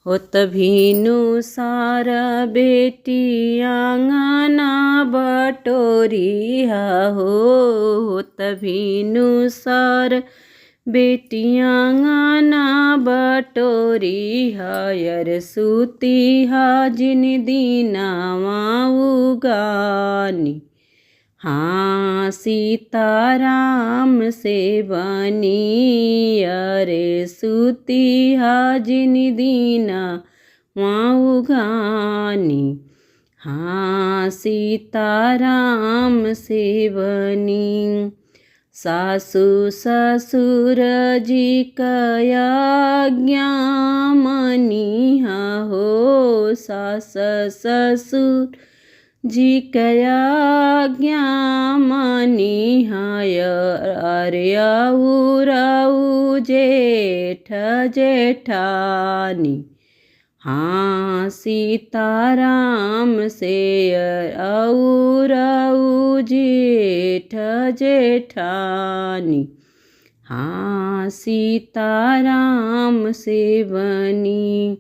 होत भीनु सारा बेटी आंगना बटोरिया हो। होत भीनु सार बेटियाँ आंगना बटोरिया यर सुतिहा जिन दीनावा उगानी। हाँ सीताराम से बनी अरे सुतिहा जिन दीना वहाँ उगानी। हाँ सीताराम से बनी सासु ससुर जी कयाज्ञा मनिहा हो। सास ससुर जी कयाज्ञा मनिहा अरऊ जेठ जेठानी। हाँ सीताराम से अरऊ जेठ जेठानी। हाँ सीताराम से बनी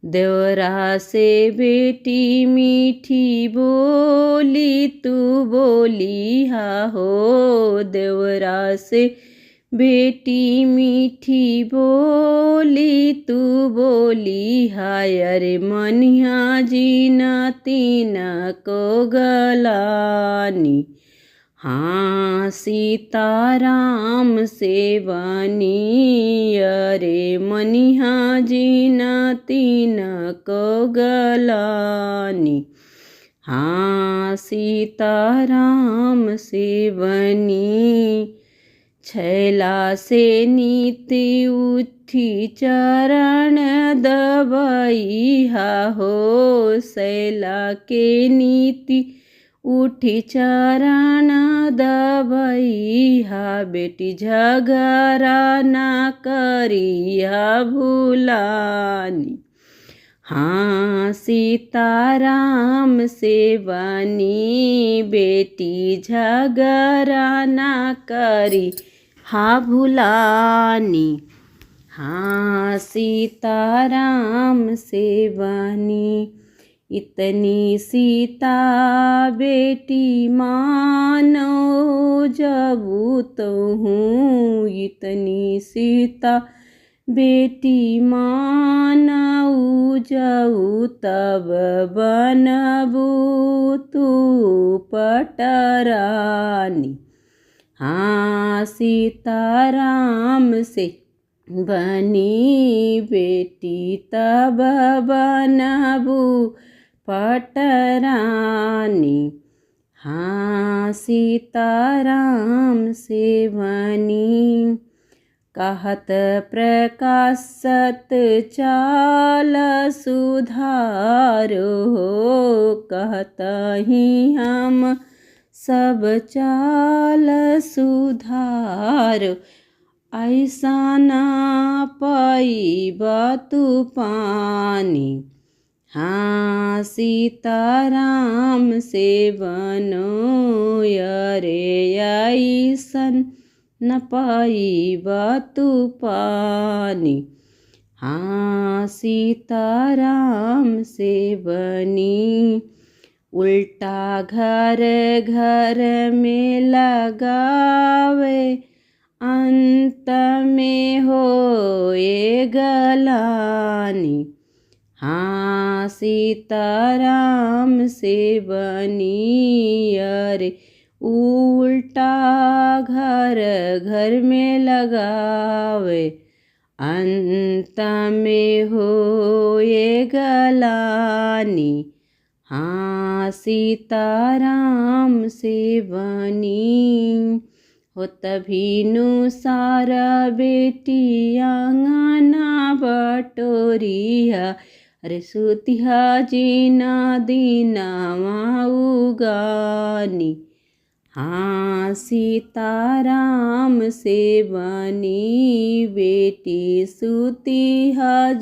देवरा से बेटी मीठी बोली तू बोली हा हो। देवरा से बेटी मीठी बोली तू बोली हाय अरे मनिया जीना तीना को गलानी। हाँ सीताराम से बनी अरे मनिहा जीना तीना को गलानी। हाँ सीताराम से बनी छैला से नीति उठी चरण दबई हा हो। शैला के नीति उठी चरण दबई हा बेटी झगड़ा ना करिया भूलानी। हाँ सीताराम से बनी बेटी झगड़ा ना करी हा भूलानी। हाँ सीताराम से बनी इतनी सीता बेटी मानो जबू तो हूँ। इतनी सीता बेटी मानऊ जाऊ तब बनबू तू पटरानी। हाँ सीताराम से बनी बेटी तब बनबू पटरानी। हाँ सीताराम से बनी कहत प्रकाश सत चाल सुधारो हो। कहत ही हम सब चाल सुधारो ऐसा ना पाइब तू पानी। हाँ सीताराम से बनो अरे ऐसन न पाइब तू पानी। हाँ सीताराम से बनी उल्टा घर घर में लगावे अंत में होए गलानी। हाँ सीताराम से बनी अरे उल्टा घर घर में लगावे अंत में होए गलानी। हाँ सीताराम से बनी होत भीनु सारा बेटी आंगना बटोरिया अरे सुतिहा जीना दीनावा उगानी। हाँ सीताराम से बनी बेटी सुतिहा